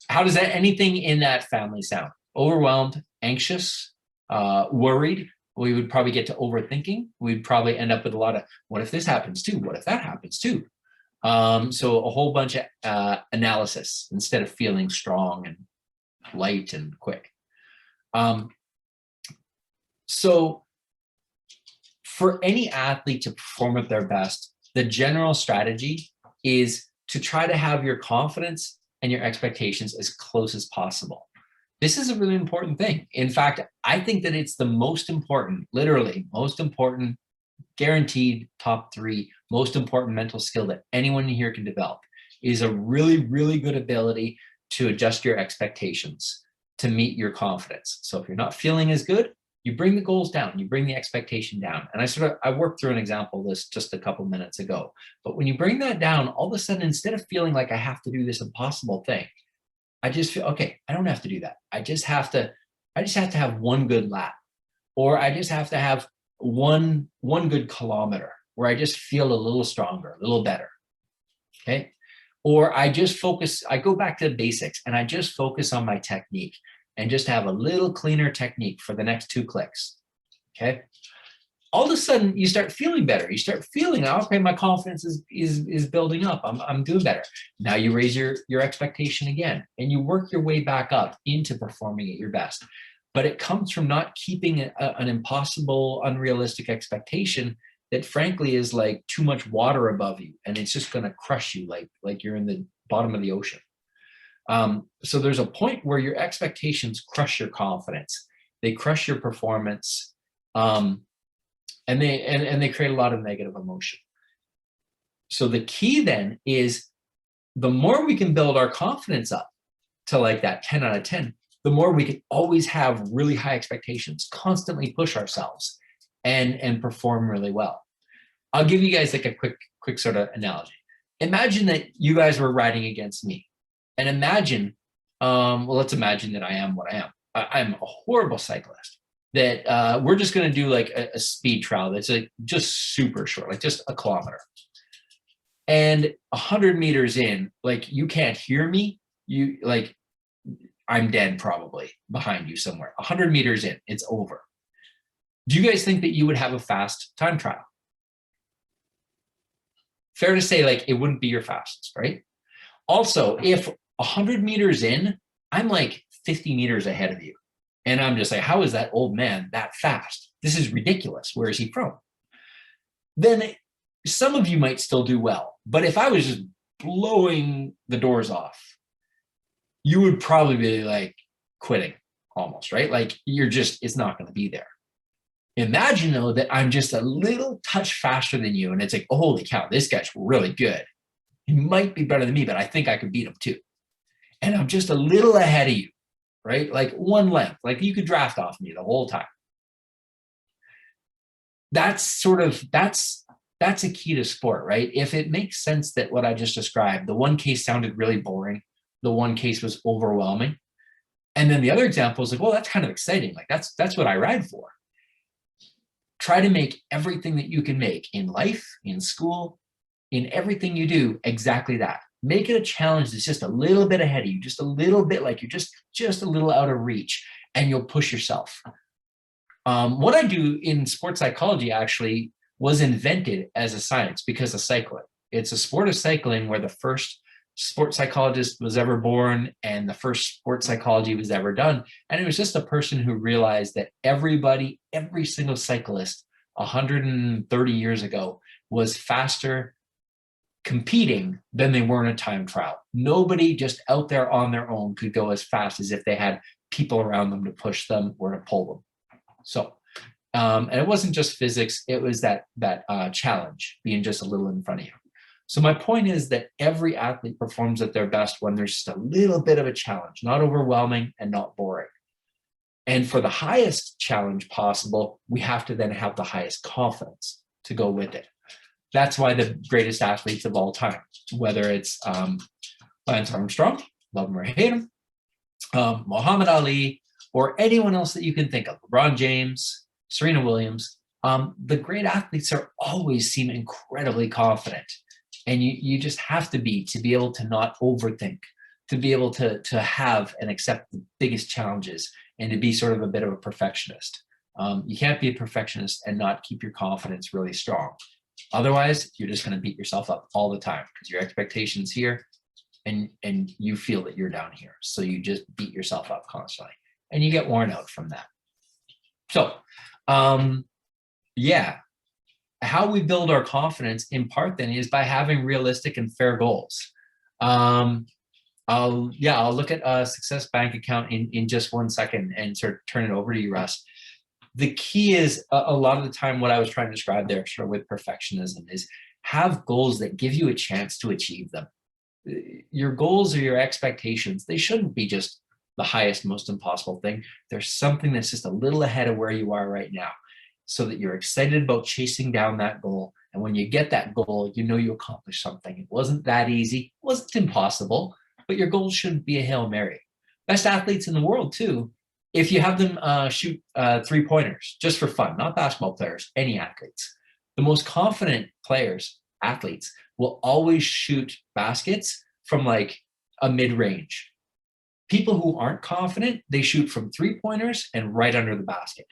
B: How does anything in that family sound? Overwhelmed, anxious, worried. We would probably get to overthinking. We'd probably end up with a lot of, what if this happens too? What if that happens too? So a whole bunch of analysis instead of feeling strong and light and quick. So for any athlete to perform at their best, the general strategy is to try to have your confidence and your expectations as close as possible. This is a really important thing. In fact, I think that it's the most important, literally most important, guaranteed top 3 most important mental skill that anyone here can develop is a really, really good ability to adjust your expectations to meet your confidence. So if you're not feeling as good, you bring the goals down, you bring the expectation down. And I worked through an example of this just a couple minutes ago. But when you bring that down, all of a sudden, instead of feeling like I have to do this impossible thing, I just feel, okay, I don't have to do that. I just have to have one good lap, or I just have to have one good kilometer where I just feel a little stronger, a little better. Okay. Or I go back to the basics and I just focus on my technique and just have a little cleaner technique for the next 2 clicks. Okay. All of a sudden you start feeling better. You start feeling, okay, my confidence is building up. I'm doing better. Now you raise your expectation again, and you work your way back up into performing at your best. But it comes from not keeping an impossible, unrealistic expectation that frankly is like too much water above you, and it's just going to crush you like you're in the bottom of the ocean. So there's a point where your expectations crush your confidence. They crush your performance. And they create a lot of negative emotion. So the key then is the more we can build our confidence up to like that 10 out of 10, the more we can always have really high expectations, constantly push ourselves and perform really well. I'll give you guys like a quick sort of analogy. Imagine that you guys were riding against me, and imagine, well, let's imagine that I am what I am. I'm a horrible cyclist, that we're just going to do like a speed trial that's like just super short, like just a kilometer. And 100 meters in, like you can't hear me. You like, I'm dead probably behind you somewhere. 100 meters in, it's over. Do you guys think that you would have a fast time trial? Fair to say, like, it wouldn't be your fastest, right? Also, if 100 meters in, I'm like 50 meters ahead of you. And I'm just like, how is that old man that fast? This is ridiculous. Where is he from? Then some of you might still do well. But if I was just blowing the doors off, you would probably be like quitting almost, right? Like you're just, it's not going to be there. Imagine though that I'm just a little touch faster than you, and it's like, oh, holy cow, this guy's really good. He might be better than me, but I think I could beat him too. And I'm just a little ahead of you, right? Like one length, like you could draft off me the whole time. That's a key to sport, right? If it makes sense that what I just described, the one case sounded really boring, the one case was overwhelming, and then the other example is like, well, that's kind of exciting. Like that's what I ride for. Try to make everything that you can make in life, in school, in everything you do, exactly that. Make it a challenge that's just a little bit ahead of you, just a little bit like you're just a little out of reach, and you'll push yourself. What I do in sports psychology actually was invented as a science because of cycling. It's a sport of cycling where the first sports psychologist was ever born and the first sports psychology was ever done. And it was just a person who realized that everybody, every single cyclist 130 years ago was faster competing than they were in a time trial. Nobody just out there on their own could go as fast as if they had people around them to push them or to pull them. So, and it wasn't just physics, it was that challenge, being just a little in front of you. So my point is that every athlete performs at their best when there's just a little bit of a challenge, not overwhelming and not boring. And for the highest challenge possible, we have to then have the highest confidence to go with it. That's why the greatest athletes of all time, whether it's Lance Armstrong, love him or hate him, Muhammad Ali, or anyone else that you can think of, LeBron James, Serena Williams, the great athletes are always seem incredibly confident. And you just have to be able to not overthink, to be able to have and accept the biggest challenges, and to be sort of a bit of a perfectionist. You can't be a perfectionist and not keep your confidence really strong. Otherwise, you're just going to beat yourself up all the time because your expectation's here and you feel that you're down here. So you just beat yourself up constantly and you get worn out from that. So, yeah. How we build our confidence in part then is by having realistic and fair goals. I'll look at a success bank account in just 1 second and sort of turn it over to you, Russ. The key is a lot of the time what I was trying to describe there sort of with perfectionism is have goals that give you a chance to achieve them. Your goals or your expectations, they shouldn't be just the highest, most impossible thing. There's something that's just a little ahead of where you are right now, so that you're excited about chasing down that goal. And when you get that goal, you know you accomplished something. It wasn't that easy, it wasn't impossible, but your goal shouldn't be a Hail Mary. Best athletes in the world too, if you have them shoot 3-pointers just for fun, not basketball players, any athletes. The most confident players, athletes, will always shoot baskets from like a mid-range. People who aren't confident, they shoot from 3-pointers and right under the basket.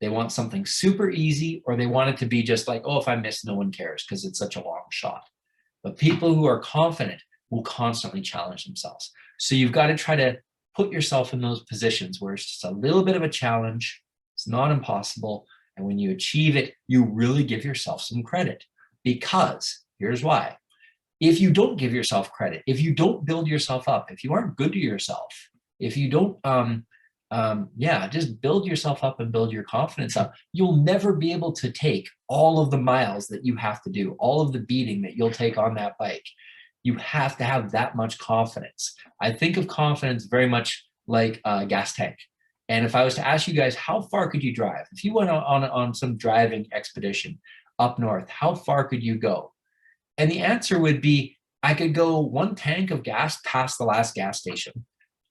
B: They want something super easy, or they want it to be just like, oh, if I miss, no one cares because it's such a long shot. But people who are confident will constantly challenge themselves. So you've got to try to put yourself in those positions where it's just a little bit of a challenge. It's not impossible. And when you achieve it, you really give yourself some credit, because here's why. If you don't give yourself credit, if you don't build yourself up, if you aren't good to yourself, if you don't, just build yourself up and build your confidence up, you'll never be able to take all of the miles that you have to do, all of the beating that you'll take on that bike. You have to have that much confidence. I think of confidence very much like a gas tank. And if I was to ask you guys, how far could you drive? If you went on some driving expedition up north, how far could you go? And the answer would be, I could go 1 tank of gas past the last gas station.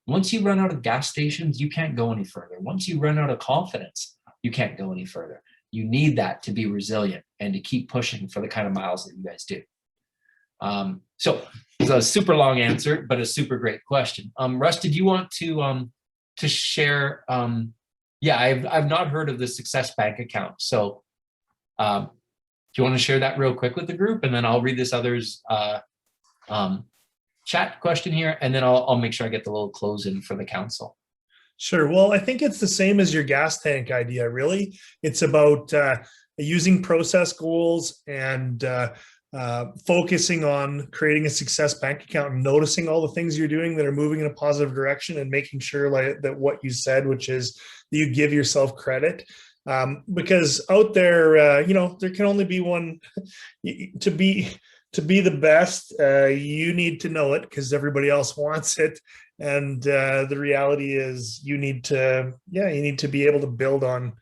B: Once you run out of gas stations, you can't go any further. Once you run out of confidence, you can't go any further. You need that to be resilient and to keep pushing for the kind of miles that you guys do. So it's a super long answer, but a super great question. Russ, did you want to share? Yeah, I've not heard of the Success Bank account. So do you want to share that real quick with the group? And then I'll read this other's chat question here, and then I'll make sure I get the little close in for the council.
C: Sure. Well, I think it's the same as your gas tank idea, really. It's about using process goals and focusing on creating a success bank account and noticing all the things you're doing that are moving in a positive direction, and making sure that what you said, which is that you give yourself credit. Because out there, there can only be one. To be the best, you need to know it, because everybody else wants it. And the reality is you need to be able to build on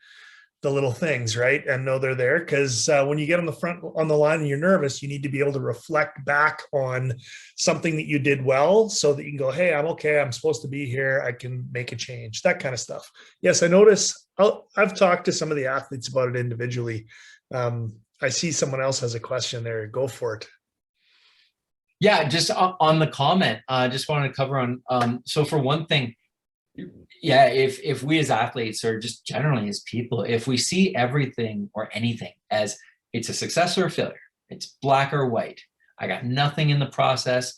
C: the little things, right? And know they're there, because when you get on the line and you're nervous, you need to be able to reflect back on something that you did well, so that you can go, hey, I'm okay, I'm supposed to be here, I can make a change, that kind of stuff. Yes, I notice, I've talked to some of the athletes about it individually. I see someone else has a question there. Go for it.
B: Yeah, just on the comment, just wanted to cover on, so for one thing, yeah, if we as athletes, or just generally as people, if we see everything or anything as it's a success or a failure, it's black or white, I got nothing in the process,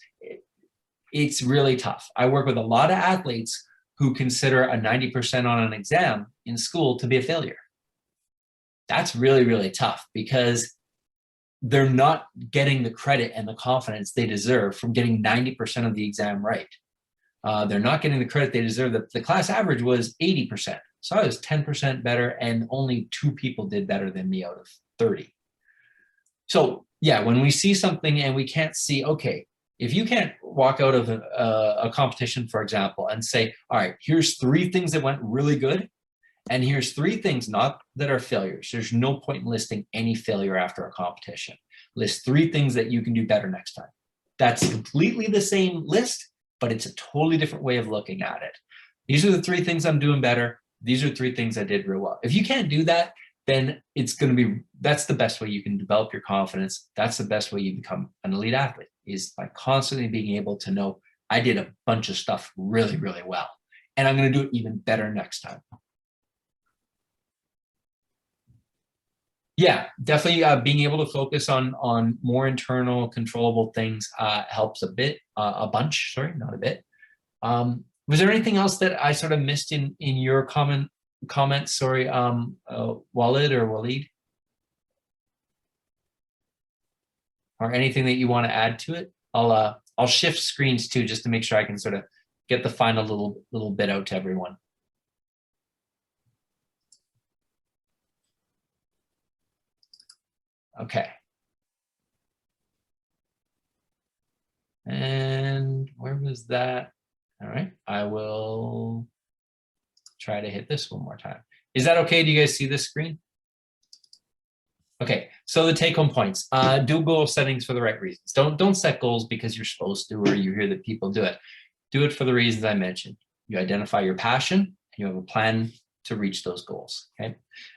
B: it's really tough. I work with a lot of athletes who consider a 90% on an exam in school to be a failure. That's really, really tough, because they're not getting the credit and the confidence they deserve from getting 90% of the exam right. They're not getting the credit they deserve. The class average was 80%. So I was 10% better, and only 2 people did better than me out of 30. So yeah, when we see something and we can't see, okay, if you can't walk out of a competition, for example, and say, all right, here's 3 things that went really good, and here's 3 things not that are failures. There's no point in listing any failure after a competition. List 3 things that you can do better next time. That's completely the same list, but it's a totally different way of looking at it. These are the 3 things I'm doing better. These are 3 things I did real well. If you can't do that, then that's the best way you can develop your confidence. That's the best way you become an elite athlete, is by constantly being able to know, I did a bunch of stuff really, really well, and I'm going to do it even better next time. Yeah, definitely being able to focus on more internal controllable things helps a bunch, sorry, not a bit. Was there anything else that I sort of missed in your comments, sorry, Walid or Waleed? Or anything that you want to add to it? I'll shift screens too, just to make sure I can sort of get the final little bit out to everyone. Okay. And where was that? All right, I will try to hit this one more time. Is that okay? Do you guys see this screen? Okay, so the take-home points. Do goal settings for the right reasons. Don't set goals because you're supposed to, or you hear that people do it. Do it for the reasons I mentioned. You identify your passion, and you have a plan to reach those goals, okay?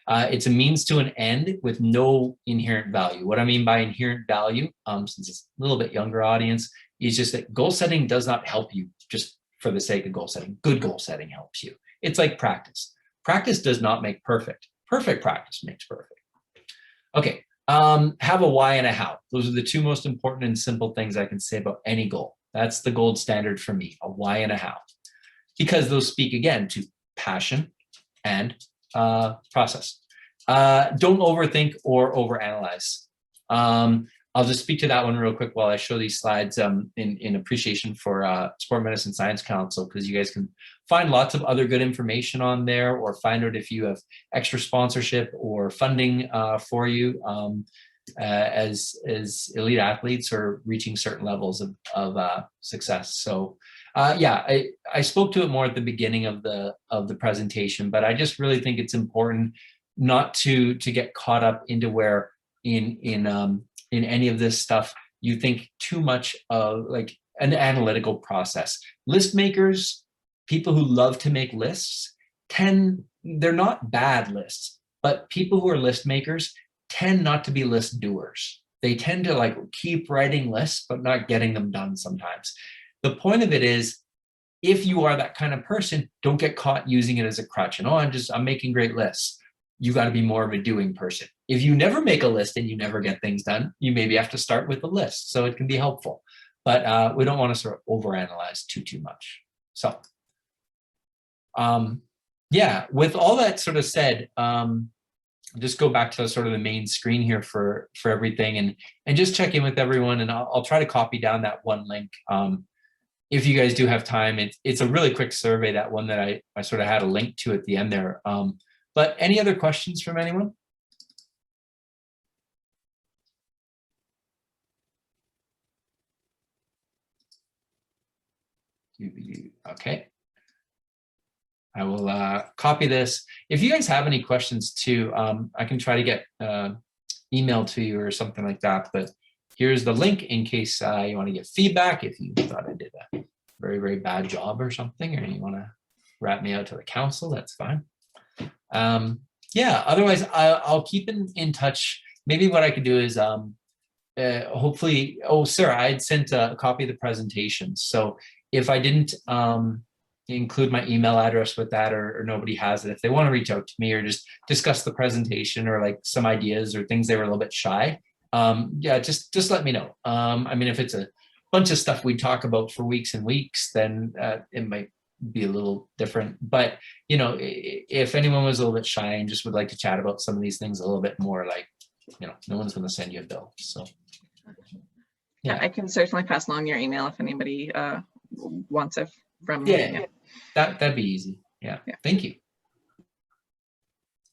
B: It's a means to an end with no inherent value. What I mean by inherent value, since it's a little bit younger audience, is just that goal setting does not help you just for the sake of goal setting. Good goal setting helps you. It's like practice. Practice does not make perfect. Perfect practice makes perfect. Okay, have a why and a how. Those are the 2 most important and simple things I can say about any goal. That's the gold standard for me, a why and a how. Because those speak again to passion and process. Don't overthink or overanalyze. I'll just speak to that one real quick while I show these slides in appreciation for Sport Medicine Science Council, because you guys can find lots of other good information on there, or find out if you have extra sponsorship or funding for you as elite athletes or reaching certain levels of success. So Yeah, I spoke to it more at the beginning of the presentation, but I just really think it's important not to get caught up into where in any of this stuff you think too much of like an analytical process. List makers, people who love to make lists, they're not bad lists, but people who are list makers tend not to be list doers. They tend to like keep writing lists, but not getting them done sometimes. The point of it is, if you are that kind of person, don't get caught using it as a crutch. And I'm making great lists. You got to be more of a doing person. If you never make a list and you never get things done, you maybe have to start with a list. So it can be helpful, but we don't want to sort of overanalyze too much. So, yeah, with all that sort of said, just go back to sort of the main screen here for everything and just check in with everyone. And I'll try to copy down that one link. If you guys do have time, it's a really quick survey, that one that I sort of had a link to at the end there. But any other questions from anyone? Okay. I will copy this. If you guys have any questions too, I can try to get email to you or something like that. But here's the link in case you want to get feedback. If you thought I did a very, very bad job or something, or you want to rat me out to the council, that's fine. Yeah, otherwise I'll keep in touch. Maybe what I could do is hopefully, oh, Sarah, I'd sent a copy of the presentation. So if I didn't include my email address with that, or nobody has it, if they want to reach out to me or just discuss the presentation or like some ideas or things they were a little bit shy, yeah, just let me know. I mean, if it's a bunch of stuff we talk about for weeks and weeks, then it might be a little different. But you know, if anyone was a little bit shy and just would like to chat about some of these things a little bit more, like, you know, no one's going to send you a bill. So
A: yeah, I can certainly pass along your email if anybody wants it from
B: yeah. That'd be easy. Yeah. Thank you.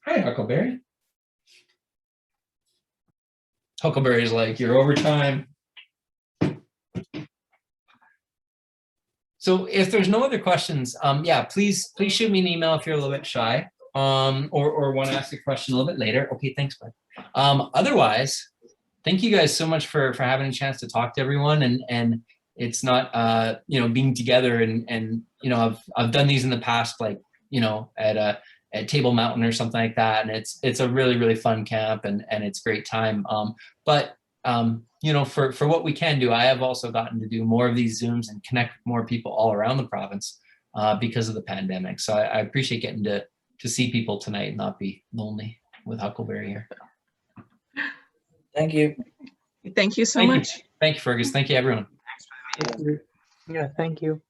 B: Hi, Huckleberry. Huckleberry's like, you're overtime. So if there's no other questions, yeah, please shoot me an email if you're a little bit shy, or want to ask a question a little bit later. Okay, thanks, bud. Otherwise, thank you guys so much for having a chance to talk to everyone, and it's not you know, being together and you know, I've done these in the past, like, you know, at Table Mountain or something like that, and it's a really fun camp, and it's great time. But you know, for what we can do, I have also gotten to do more of these Zooms and connect with more people all around the province because of the pandemic. So I appreciate getting to see people tonight and not be lonely with Huckleberry here.
D: Thank you.
A: Thank you so much.
B: Thank you, Fergus. Thank you, everyone.
D: Yeah, thank you.